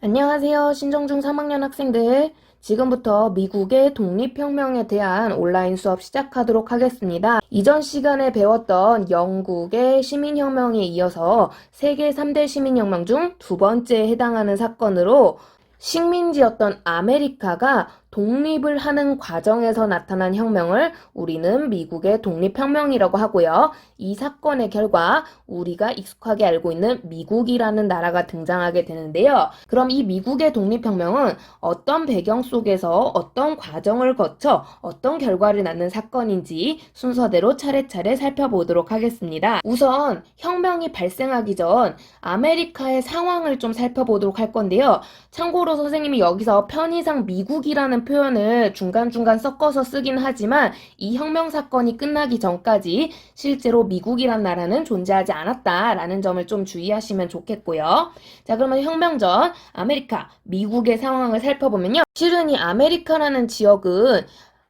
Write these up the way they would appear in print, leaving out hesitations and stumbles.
안녕하세요. 신정중 3학년 학생들. 지금부터 미국의 독립혁명에 대한 온라인 수업 시작하도록 하겠습니다. 이전 시간에 배웠던 영국의 시민혁명에 이어서 세계 3대 시민혁명 중 두 번째에 해당하는 사건으로 식민지였던 아메리카가 독립을 하는 과정에서 나타난 혁명을 우리는 미국의 독립혁명이라고 하고요. 이 사건의 결과 우리가 익숙하게 알고 있는 미국이라는 나라가 등장하게 되는데요. 그럼 이 미국의 독립혁명은 어떤 배경 속에서 어떤 과정을 거쳐 어떤 결과를 낳는 사건인지 순서대로 차례차례 살펴보도록 하겠습니다. 우선 혁명이 발생하기 전 아메리카의 상황을 좀 살펴보도록 할 건데요. 참고로 선생님이 여기서 편의상 미국이라는 표현을 중간중간 섞어서 쓰긴 하지만 이 혁명 사건이 끝나기 전까지 실제로 미국이란 나라는 존재하지 않았다라는 점을 좀 주의하시면 좋겠고요. 자, 그러면 혁명 전 아메리카, 미국의 상황을 살펴보면요. 실은 이 아메리카라는 지역은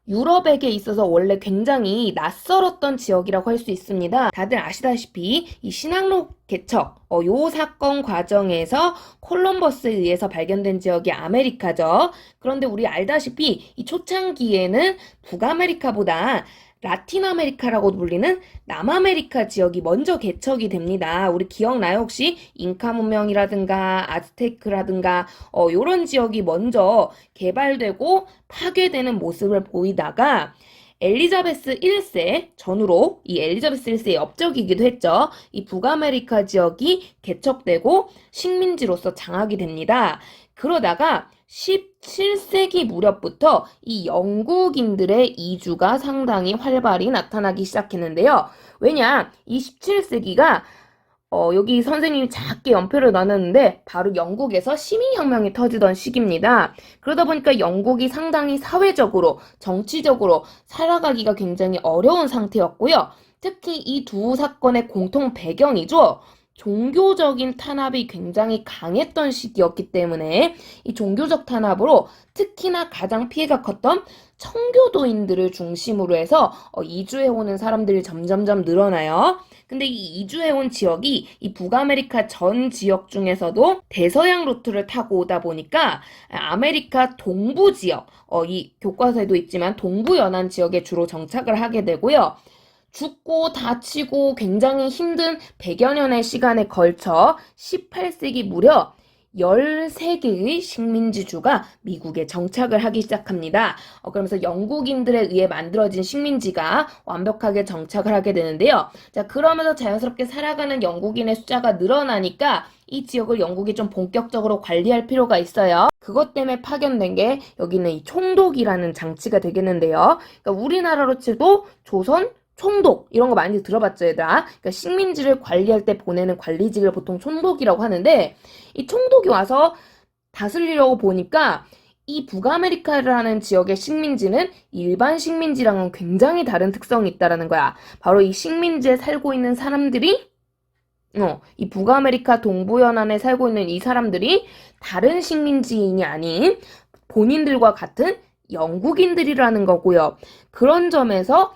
유럽에게 있어서 원래 굉장히 낯설었던 지역이라고 할 수 있습니다. 다들 아시다시피 이 신항로 개척, 요 사건 과정에서 콜럼버스에 의해서 발견된 지역이 아메리카죠. 그런데 우리 알다시피 이 초창기에는 북아메리카보다 라틴 아메리카라고 불리는 남아메리카 지역이 먼저 개척이 됩니다. 우리 기억나요? 혹시 잉카 문명이라든가 아즈테크라든가 요런 지역이 먼저 개발되고 파괴되는 모습을 보이다가 엘리자베스 1세 전후로 이 엘리자베스 1세의 업적이기도 했죠. 이 북아메리카 지역이 개척되고 식민지로서 장악이 됩니다. 그러다가 17세기 무렵부터 이 영국인들의 이주가 상당히 활발히 나타나기 시작했는데요. 왜냐? 이 17세기가 여기 선생님이 작게 연표를 나눴는데 바로 영국에서 시민혁명이 터지던 시기입니다. 그러다 보니까 영국이 상당히 사회적으로, 정치적으로 살아가기가 굉장히 어려운 상태였고요. 특히 이 두 사건의 공통 배경이죠. 종교적인 탄압이 굉장히 강했던 시기였기 때문에 이 종교적 탄압으로 특히나 가장 피해가 컸던 청교도인들을 중심으로 해서 이주해오는 사람들이 점점점 늘어나요. 근데 이 이주해온 지역이 이 북아메리카 전 지역 중에서도 대서양 루트를 타고 오다 보니까 아메리카 동부 지역, 이 교과서에도 있지만 동부 연안 지역에 주로 정착을 하게 되고요. 죽고 다치고 굉장히 힘든 100여 년의 시간에 걸쳐 18세기 무려 13개의 식민지주가 미국에 정착을 하기 시작합니다. 그러면서 영국인들에 의해 만들어진 식민지가 완벽하게 정착을 하게 되는데요. 자, 그러면서 자연스럽게 살아가는 영국인의 숫자가 늘어나니까 이 지역을 영국이 좀 본격적으로 관리할 필요가 있어요. 그것 때문에 파견된 게 여기는 이 총독이라는 장치가 되겠는데요. 그러니까 우리나라로 치도 조선 총독 이런 거 많이 들어봤죠, 얘들아? 그러니까 식민지를 관리할 때 보내는 관리직을 보통 총독이라고 하는데 이 총독이 와서 다스리려고 보니까 이 북아메리카라는 지역의 식민지는 일반 식민지랑은 굉장히 다른 특성이 있다라는 거야. 바로 이 식민지에 살고 있는 사람들이 이 북아메리카 동부연안에 살고 있는 이 사람들이 다른 식민지인이 아닌 본인들과 같은 영국인들이라는 거고요. 그런 점에서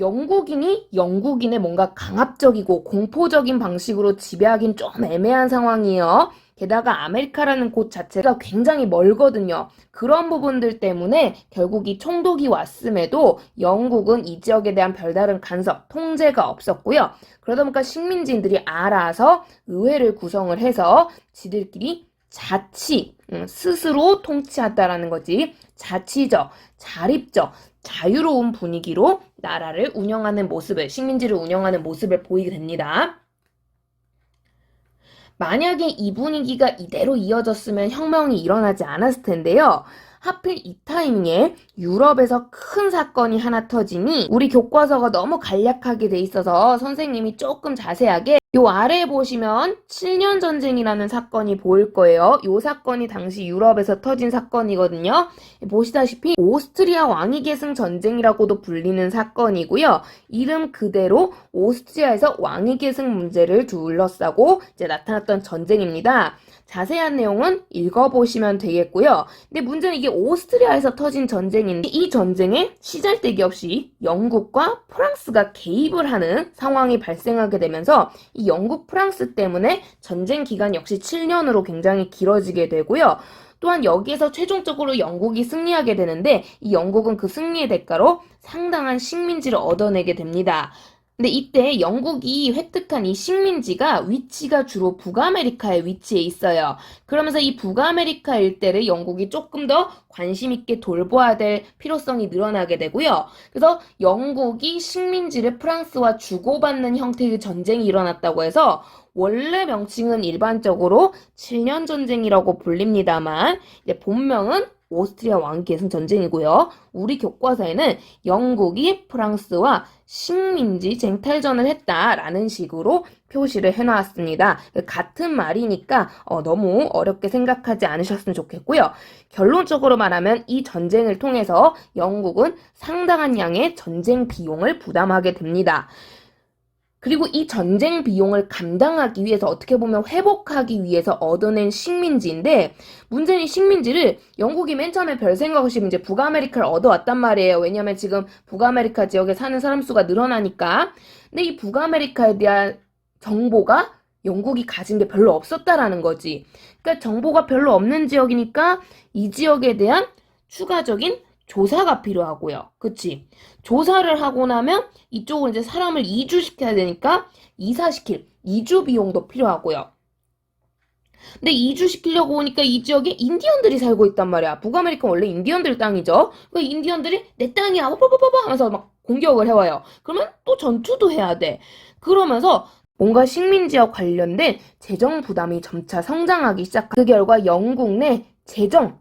영국인이 영국인의 뭔가 강압적이고 공포적인 방식으로 지배하긴 좀 애매한 상황이에요. 게다가 아메리카라는 곳 자체가 굉장히 멀거든요. 그런 부분들 때문에 결국 이 총독이 왔음에도 영국은 이 지역에 대한 별다른 간섭, 통제가 없었고요. 그러다 보니까 식민지인들이 알아서 의회를 구성을 해서 지들끼리 스스로 통치한다라는 거지. 자치적, 자립적, 자유로운 분위기로 나라를 운영하는 모습을, 식민지를 운영하는 모습을 보이게 됩니다. 만약에 이 분위기가 이대로 이어졌으면 혁명이 일어나지 않았을 텐데요. 하필 이 타이밍에 유럽에서 큰 사건이 하나 터지니 우리 교과서가 너무 간략하게 돼 있어서 선생님이 조금 자세하게 요 아래에 보시면 7년 전쟁이라는 사건이 보일 거예요. 요 사건이 당시 유럽에서 터진 사건이거든요. 보시다시피 오스트리아 왕위계승 전쟁이라고도 불리는 사건이고요. 이름 그대로 오스트리아에서 왕위계승 문제를 둘러싸고 이제 나타났던 전쟁입니다. 자세한 내용은 읽어보시면 되겠고요. 근데 문제는 이게 오스트리아에서 터진 전쟁인데 이 전쟁에 시잘데기 없이 영국과 프랑스가 개입을 하는 상황이 발생하게 되면서 이 영국, 프랑스 때문에 전쟁 기간 역시 7년으로 굉장히 길어지게 되고요. 또한 여기에서 최종적으로 영국이 승리하게 되는데 이 영국은 그 승리의 대가로 상당한 식민지를 얻어내게 됩니다. 근데 이때 영국이 획득한 이 식민지가 위치가 주로 북아메리카에 위치해 있어요. 그러면서 이 북아메리카 일대를 영국이 조금 더 관심 있게 돌봐야 될 필요성이 늘어나게 되고요. 그래서 영국이 식민지를 프랑스와 주고받는 형태의 전쟁이 일어났다고 해서 원래 명칭은 일반적으로 7년 전쟁이라고 불립니다만 이제 본명은 오스트리아 왕계승 전쟁이고요. 우리 교과서에는 영국이 프랑스와 식민지 쟁탈전을 했다라는 식으로 표시를 해놨습니다. 같은 말이니까 너무 어렵게 생각하지 않으셨으면 좋겠고요. 결론적으로 말하면 이 전쟁을 통해서 영국은 상당한 양의 전쟁 비용을 부담하게 됩니다. 그리고 이 전쟁 비용을 감당하기 위해서 어떻게 보면 회복하기 위해서 얻어낸 식민지인데 문제는 이 식민지를 영국이 맨 처음에 별 생각 없이 이제 북아메리카를 얻어왔단 말이에요. 왜냐하면 지금 북아메리카 지역에 사는 사람 수가 늘어나니까. 근데 이 북아메리카에 대한 정보가 영국이 가진 게 별로 없었다라는 거지. 그러니까 정보가 별로 없는 지역이니까 이 지역에 대한 추가적인 조사가 필요하고요. 그치? 조사를 하고 나면 이쪽으로 이제 사람을 이주시켜야 되니까 이사시킬 이주 비용도 필요하고요. 근데 이주시키려고 오니까 이 지역에 인디언들이 살고 있단 말이야. 북아메리카 원래 인디언들 땅이죠. 그 인디언들이 내 땅이야 빠빠빠빠 하면서 막 공격을 해와요. 그러면 또 전투도 해야 돼. 그러면서 뭔가 식민지와 관련된 재정 부담이 점차 성장하기 시작한 그 결과 영국 내 재정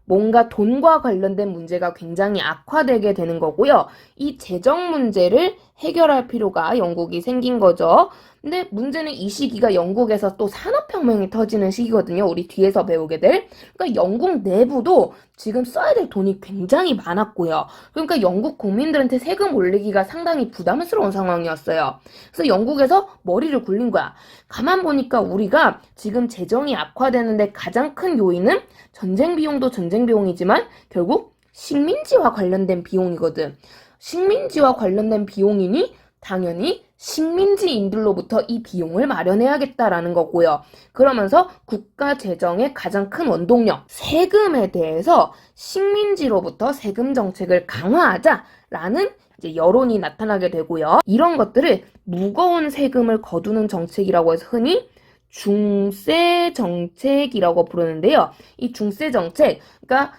뭔가 돈과 관련된 문제가 굉장히 악화되게 되는 거고요. 이 재정 문제를 해결할 필요가 영국이 생긴 거죠. 근데 문제는 이 시기가 영국에서 또 산업혁명이 터지는 시기거든요. 우리 뒤에서 배우게 될. 그러니까 영국 내부도 지금 써야 될 돈이 굉장히 많았고요. 그러니까 영국 국민들한테 세금 올리기가 상당히 부담스러운 상황이었어요. 그래서 영국에서 머리를 굴린 거야. 가만 보니까 우리가 지금 재정이 악화되는데 가장 큰 요인은 전쟁 비용도 전쟁 비용이지만 결국 식민지와 관련된 비용이거든. 식민지와 관련된 비용이니 당연히 식민지인들로부터 이 비용을 마련해야겠다라는 거고요. 그러면서 국가 재정의 가장 큰 원동력, 세금에 대해서 식민지로부터 세금 정책을 강화하자라는 이제 여론이 나타나게 되고요. 이런 것들을 무거운 세금을 거두는 정책이라고 해서 흔히 중세 정책이라고 부르는데요. 이 중세 정책, 그러니까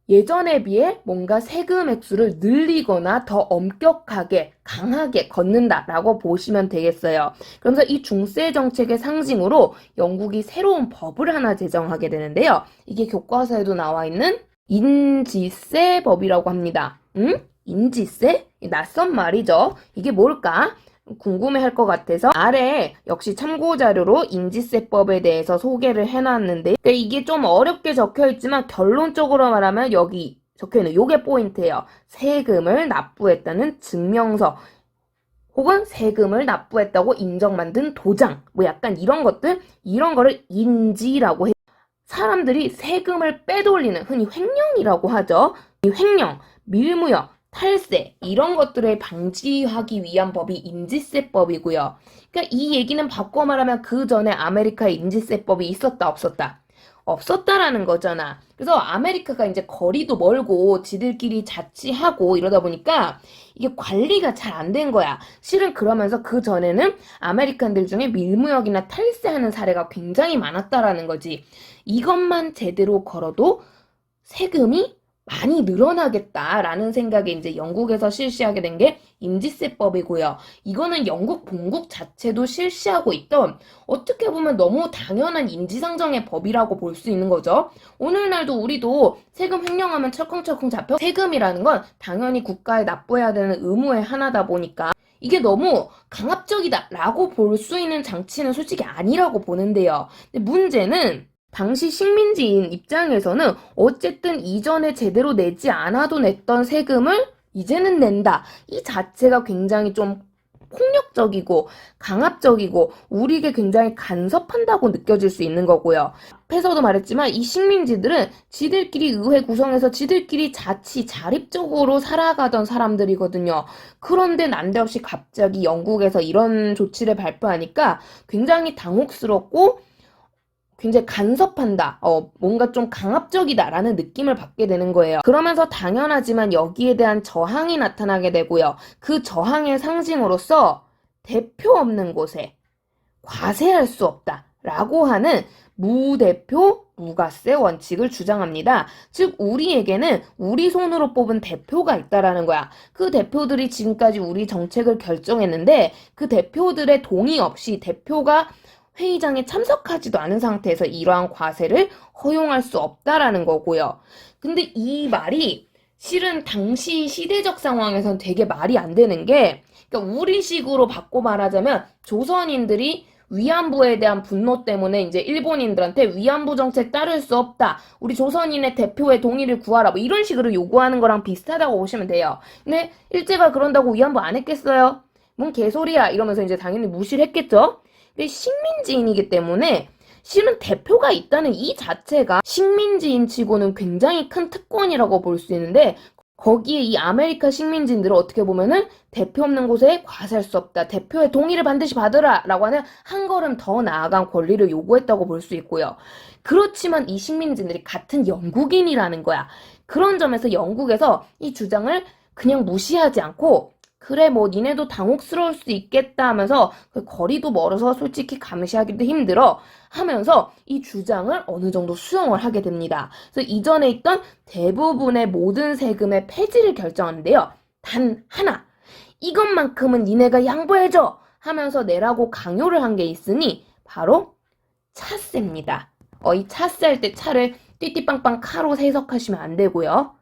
예전에 비해 뭔가 세금 액수를 늘리거나 더 엄격하게 강하게 걷는다라고 보시면 되겠어요. 그러면서 이 중세 정책의 상징으로 영국이 새로운 법을 하나 제정하게 되는데요. 이게 교과서에도 나와 있는 인지세법이라고 합니다. 인지세? 낯선 말이죠. 이게 뭘까? 궁금해할 것 같아서 아래 역시 참고자료로 인지세법에 대해서 소개를 해놨는데 이게 좀 어렵게 적혀있지만 결론적으로 말하면 여기 적혀있는 요게 포인트예요. 세금을 납부했다는 증명서 혹은 세금을 납부했다고 인정만든 도장 뭐 약간 이런 것들 이런 거를 인지라고 해요. 사람들이 세금을 빼돌리는 흔히 횡령이라고 하죠. 이 횡령, 밀무역 탈세 이런 것들을 방지하기 위한 법이 인지세법이고요. 그러니까 이 얘기는 바꿔 말하면 그 전에 아메리카에 인지세법이 있었다 없었다? 없었다라는 거잖아. 그래서 아메리카가 이제 거리도 멀고 지들끼리 자치하고 이러다 보니까 이게 관리가 잘 안 된 거야. 실은 그러면서 그 전에는 아메리칸들 중에 밀무역이나 탈세하는 사례가 굉장히 많았다라는 거지. 이것만 제대로 걸어도 세금이 많이 늘어나겠다라는 생각에 이제 영국에서 실시하게 된 게 인지세법이고요. 이거는 영국 본국 자체도 실시하고 있던 어떻게 보면 너무 당연한 인지상정의 법이라고 볼 수 있는 거죠. 오늘날도 우리도 세금 횡령하면 철컹철컹 잡혀 세금이라는 건 당연히 국가에 납부해야 되는 의무의 하나다 보니까 이게 너무 강압적이다라고 볼 수 있는 장치는 솔직히 아니라고 보는데요. 근데 문제는 당시 식민지인 입장에서는 어쨌든 이전에 제대로 내지 않아도 냈던 세금을 이제는 낸다. 이 자체가 굉장히 좀 폭력적이고 강압적이고 우리에게 굉장히 간섭한다고 느껴질 수 있는 거고요. 앞에서도 말했지만 이 식민지들은 지들끼리 의회 구성해서 지들끼리 자립적으로 살아가던 사람들이거든요. 그런데 난데없이 갑자기 영국에서 이런 조치를 발표하니까 굉장히 당혹스럽고 굉장히 간섭한다, 뭔가 좀 강압적이다라는 느낌을 받게 되는 거예요. 그러면서 당연하지만 여기에 대한 저항이 나타나게 되고요. 그 저항의 상징으로서 대표 없는 곳에 과세할 수 없다라고 하는 무대표 무과세 원칙을 주장합니다. 즉 우리에게는 우리 손으로 뽑은 대표가 있다라는 거야. 그 대표들이 지금까지 우리 정책을 결정했는데 그 대표들의 동의 없이 대표가 회의장에 참석하지도 않은 상태에서 이러한 과세를 허용할 수 없다라는 거고요. 근데 이 말이 실은 당시 시대적 상황에선 되게 말이 안 되는 게, 그러니까 우리식으로 바꿔 말하자면 조선인들이 위안부에 대한 분노 때문에 이제 일본인들한테 위안부 정책 따를 수 없다, 우리 조선인의 대표의 동의를 구하라, 뭐 이런 식으로 요구하는 거랑 비슷하다고 보시면 돼요. 근데 일제가 그런다고 위안부 안 했겠어요? 뭔 개소리야 이러면서 이제 당연히 무시를 했겠죠. 근데 식민지인이기 때문에 실은 대표가 있다는 이 자체가 식민지인 치고는 굉장히 큰 특권이라고 볼 수 있는데, 거기에 이 아메리카 식민지인들은 어떻게 보면은 대표 없는 곳에 과세할 수 없다, 대표의 동의를 반드시 받으라 라고 하는 한 걸음 더 나아간 권리를 요구했다고 볼 수 있고요. 그렇지만 이 식민지인들이 같은 영국인이라는 거야. 그런 점에서 영국에서 이 주장을 그냥 무시하지 않고, 그래 뭐 니네도 당혹스러울 수 있겠다 하면서 그 거리도 멀어서 솔직히 감시하기도 힘들어 하면서 이 주장을 어느 정도 수용을 하게 됩니다. 그래서 이전에 있던 대부분의 모든 세금의 폐지를 결정하는데요. 단 하나, 이것만큼은 니네가 양보해줘 하면서 내라고 강요를 한 게 있으니 바로 차세입니다. 이 차세 할 때 차를 띠띠빵빵 카로 해석하시면 안 되고요.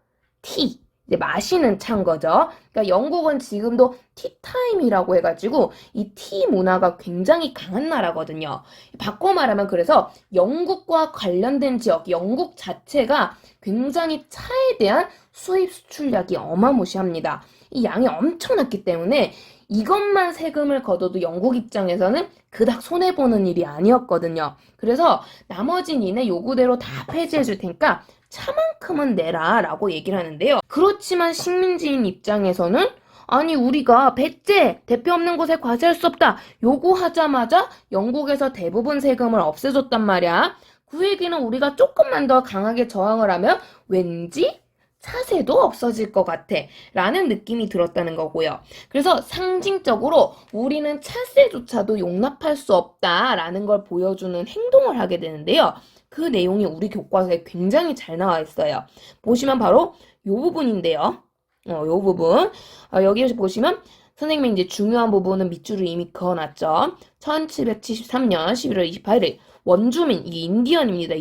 티, 이제 마시는 차인 거죠. 그러니까 영국은 지금도 티타임이라고 해가지고 이 티 문화가 굉장히 강한 나라거든요. 바꿔 말하면 그래서 영국과 관련된 지역, 영국 자체가 굉장히 차에 대한 수입 수출량이 어마무시합니다. 이 양이 엄청났기 때문에 이것만 세금을 걷어도 영국 입장에서는 그닥 손해보는 일이 아니었거든요. 그래서 나머지 니네 요구대로 다 폐지해 줄 테니까 차만큼은 내라 라고 얘기를 하는데요. 그렇지만 식민지인 입장에서는 아니 우리가 배제, 대표 없는 곳에 과세할 수 없다 요구하자마자 영국에서 대부분 세금을 없애줬단 말이야. 그 얘기는 우리가 조금만 더 강하게 저항을 하면 왠지 차세도 없어질 것 같아 라는 느낌이 들었다는 거고요. 그래서 상징적으로 우리는 차세조차도 용납할 수 없다라는 걸 보여주는 행동을 하게 되는데요. 그 내용이 우리 교과서에 굉장히 잘 나와 있어요. 보시면 바로 이 부분인데요. 이 부분. 여기 보시면 선생님이 이제 중요한 부분은 밑줄을 이미 그어놨죠. 1773년 11월 28일 원주민, 이 인디언입니다.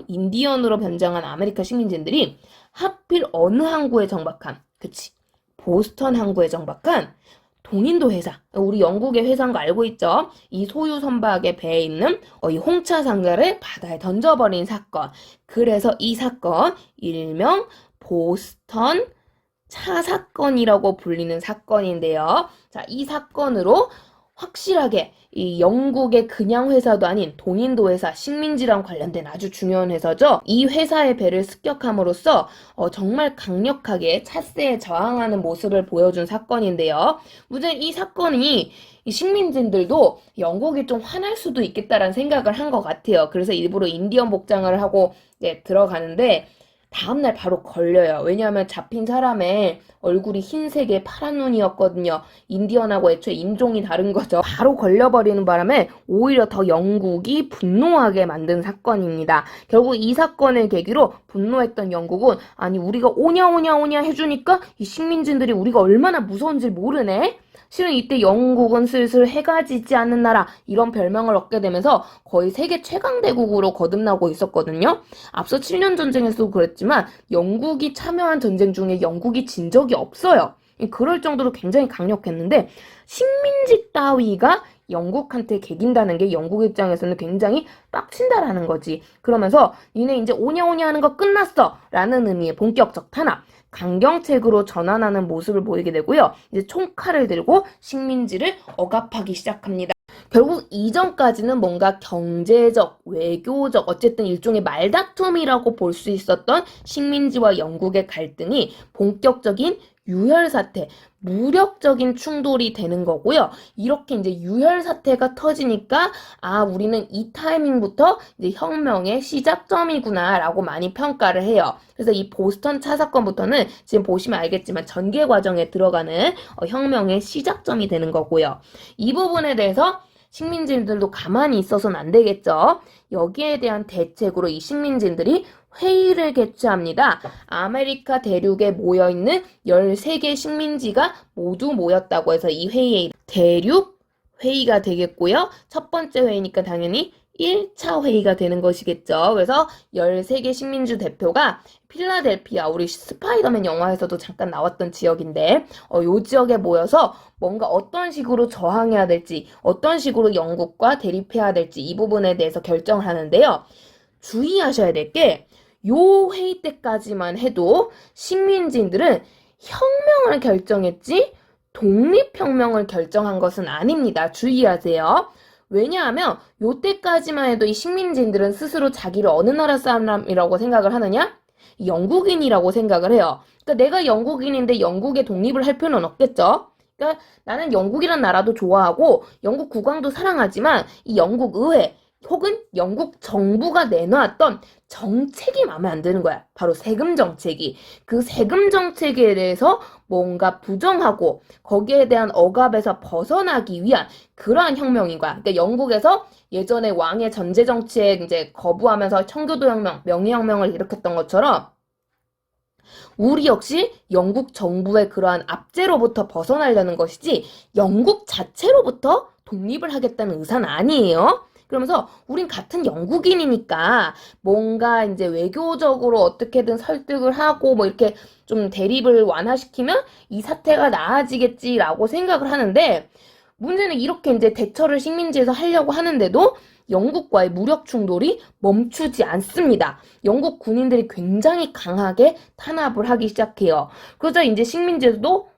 인디언으로 변장한 아메리카 식민지들이 하필 어느 항구에 정박한, 그치, 보스턴 항구에 정박한 동인도 회사, 우리 영국의 회사인 거 알고 있죠? 이 소유 선박의 배에 있는 이 홍차 상자를 바다에 던져버린 사건. 그래서 이 사건 일명 보스턴 차 사건이라고 불리는 사건인데요. 자, 이 사건으로 확실하게 이 영국의 그냥 회사도 아닌 동인도 회사, 식민지랑 관련된 아주 중요한 회사죠. 이 회사의 배를 습격함으로써 정말 강력하게 차세에 저항하는 모습을 보여준 사건인데요. 문제는 이 사건이 이 식민지들도 영국이 좀 화날 수도 있겠다라는 생각을 한 것 같아요. 그래서 일부러 인디언 복장을 하고 들어가는데 다음날 바로 걸려요. 왜냐하면 잡힌 사람의 얼굴이 흰색에 파란 눈이었거든요. 인디언하고 애초에 인종이 다른 거죠. 바로 걸려버리는 바람에 오히려 더 영국이 분노하게 만든 사건입니다. 결국 이 사건을 계기로 분노했던 영국은 아니 우리가 오냐 해주니까 이 식민지들이 우리가 얼마나 무서운지 모르네. 실은 이때 영국은 슬슬 해가 지지 않는 나라 이런 별명을 얻게 되면서 거의 세계 최강대국으로 거듭나고 있었거든요. 앞서 7년 전쟁에서도 그랬지만 영국이 참여한 전쟁 중에 영국이 진 적이 없어요. 그럴 정도로 굉장히 강력했는데 식민지 따위가 영국한테 개긴다는 게 영국 입장에서는 굉장히 빡친다라는 거지. 그러면서 니네 이제 오냐 오냐 하는 거 끝났어 라는 의미의 본격적 탄압, 강경책으로 전환하는 모습을 보이게 되고요. 이제 총칼을 들고 식민지를 억압하기 시작합니다. 결국 이전까지는 뭔가 경제적, 외교적, 어쨌든 일종의 말다툼이라고 볼 수 있었던 식민지와 영국의 갈등이 본격적인 유혈 사태, 무력적인 충돌이 되는 거고요. 이렇게 이제 유혈 사태가 터지니까 우리는 이 타이밍부터 이제 혁명의 시작점이구나라고 많이 평가를 해요. 그래서 이 보스턴 차 사건부터는 지금 보시면 알겠지만 전개 과정에 들어가는 혁명의 시작점이 되는 거고요. 이 부분에 대해서 식민지들도 가만히 있어서는 안 되겠죠. 여기에 대한 대책으로 이 식민지들이 회의를 개최합니다. 아메리카 대륙에 모여있는 13개 식민지가 모두 모였다고 해서 이 회의에 대륙 회의가 되겠고요. 첫 번째 회의니까 당연히 1차 회의가 되는 것이겠죠. 그래서 13개 식민지 대표가 필라델피아, 우리 스파이더맨 영화에서도 잠깐 나왔던 지역인데 요 지역에 모여서 뭔가 어떤 식으로 저항해야 될지, 어떤 식으로 영국과 대립해야 될지 이 부분에 대해서 결정을 하는데요. 주의하셔야 될 게 요 회의 때까지만 해도 식민지들은 혁명을 결정했지 독립혁명을 결정한 것은 아닙니다. 주의하세요. 왜냐하면 요때까지만 해도 이 식민지들은 스스로 자기를 어느 나라 사람이라고 생각을 하느냐? 영국인이라고 생각을 해요. 그러니까 내가 영국인인데 영국의 독립을 할 필요는 없겠죠? 그러니까 나는 영국이란 나라도 좋아하고 영국 국왕도 사랑하지만 이 영국 의회 혹은 영국 정부가 내놓았던 정책이 마음에 안 드는 거야. 바로 세금 정책이. 그 세금 정책에 대해서 뭔가 부정하고 거기에 대한 억압에서 벗어나기 위한 그러한 혁명인 거야. 그러니까 영국에서 예전에 왕의 전제 정치에 이제 거부하면서 청교도 혁명, 명예혁명을 일으켰던 것처럼 우리 역시 영국 정부의 그러한 압제로부터 벗어나려는 것이지 영국 자체로부터 독립을 하겠다는 의사는 아니에요. 그러면서 우린 같은 영국인이니까 뭔가 이제 외교적으로 어떻게든 설득을 하고 뭐 이렇게 좀 대립을 완화시키면 이 사태가 나아지겠지라고 생각을 하는데 문제는 이렇게 이제 대처를 식민지에서 하려고 하는데도 영국과의 무력 충돌이 멈추지 않습니다. 영국 군인들이 굉장히 강하게 탄압을 하기 시작해요. 그러자 이제 식민지에서도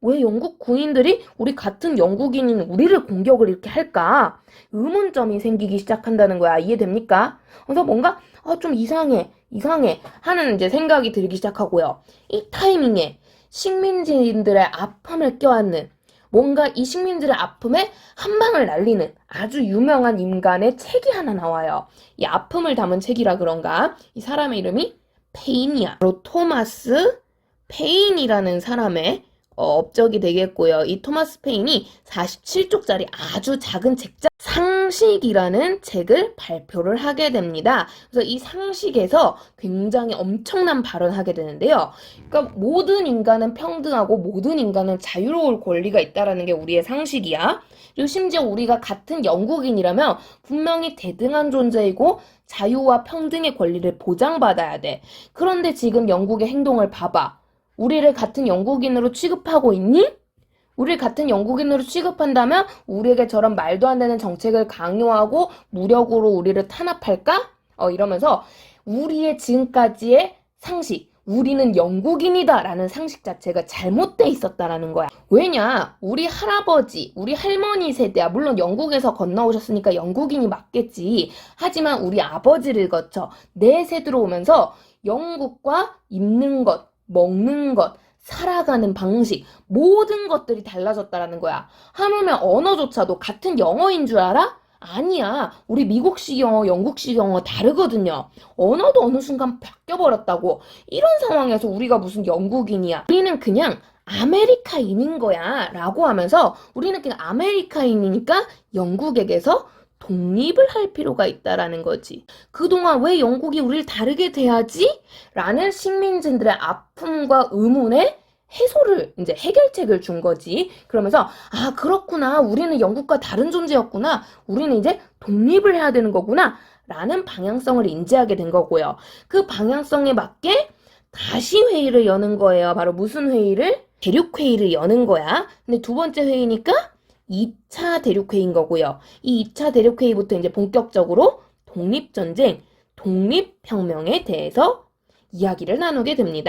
왜 영국 군인들이 우리 같은 영국인인 우리를 공격을 이렇게 할까? 의문점이 생기기 시작한다는 거야. 이해됩니까? 그래서 뭔가 좀 이상해 하는 이제 생각이 들기 시작하고요. 이 타이밍에 식민지인들의 아픔을 껴안는 뭔가 이 식민지의 아픔에 한 방을 날리는 아주 유명한 인간의 책이 하나 나와요. 이 아픔을 담은 책이라 그런가? 이 사람의 이름이 페인이야. 바로 토마스 페인이라는 사람의 업적이 되겠고요. 이 토마스 페인이 47쪽짜리 아주 작은 책자 상식이라는 책을 발표를 하게 됩니다. 그래서 이 상식에서 굉장히 엄청난 발언을 하게 되는데요. 그러니까 모든 인간은 평등하고 모든 인간은 자유로울 권리가 있다라는 게 우리의 상식이야. 그리고 심지어 우리가 같은 영국인이라면 분명히 대등한 존재이고 자유와 평등의 권리를 보장받아야 돼. 그런데 지금 영국의 행동을 봐봐. 우리를 같은 영국인으로 취급하고 있니? 우리를 같은 영국인으로 취급한다면 우리에게 저런 말도 안 되는 정책을 강요하고 무력으로 우리를 탄압할까? 이러면서 우리의 지금까지의 상식, 우리는 영국인이다 라는 상식 자체가 잘못돼 있었다라는 거야. 왜냐? 우리 할아버지, 우리 할머니 세대야. 물론 영국에서 건너오셨으니까 영국인이 맞겠지. 하지만 우리 아버지를 거쳐 내 세대로 오면서 영국과 입는 것, 먹는 것, 살아가는 방식, 모든 것들이 달라졌다라는 거야. 하물며 언어조차도 같은 영어인 줄 알아? 아니야. 우리 미국식 영어, 영국식 영어 다르거든요. 언어도 어느 순간 바뀌어버렸다고. 이런 상황에서 우리가 무슨 영국인이야. 우리는 그냥 아메리카인인 거야. 라고 하면서 우리는 그냥 아메리카인이니까 영국에게서 독립을 할 필요가 있다라는 거지. 그동안 왜 영국이 우리를 다르게 대하지? 라는 식민지들의 아픔과 의문에 해소를, 이제 해결책을 준 거지. 그러면서, 그렇구나. 우리는 영국과 다른 존재였구나. 우리는 이제 독립을 해야 되는 거구나. 라는 방향성을 인지하게 된 거고요. 그 방향성에 맞게 다시 회의를 여는 거예요. 바로 무슨 회의를? 대륙회의를 여는 거야. 근데 두 번째 회의니까 2차 대륙회의인 거고요. 이 2차 대륙회의부터 이제 본격적으로 독립전쟁, 독립혁명에 대해서 이야기를 나누게 됩니다.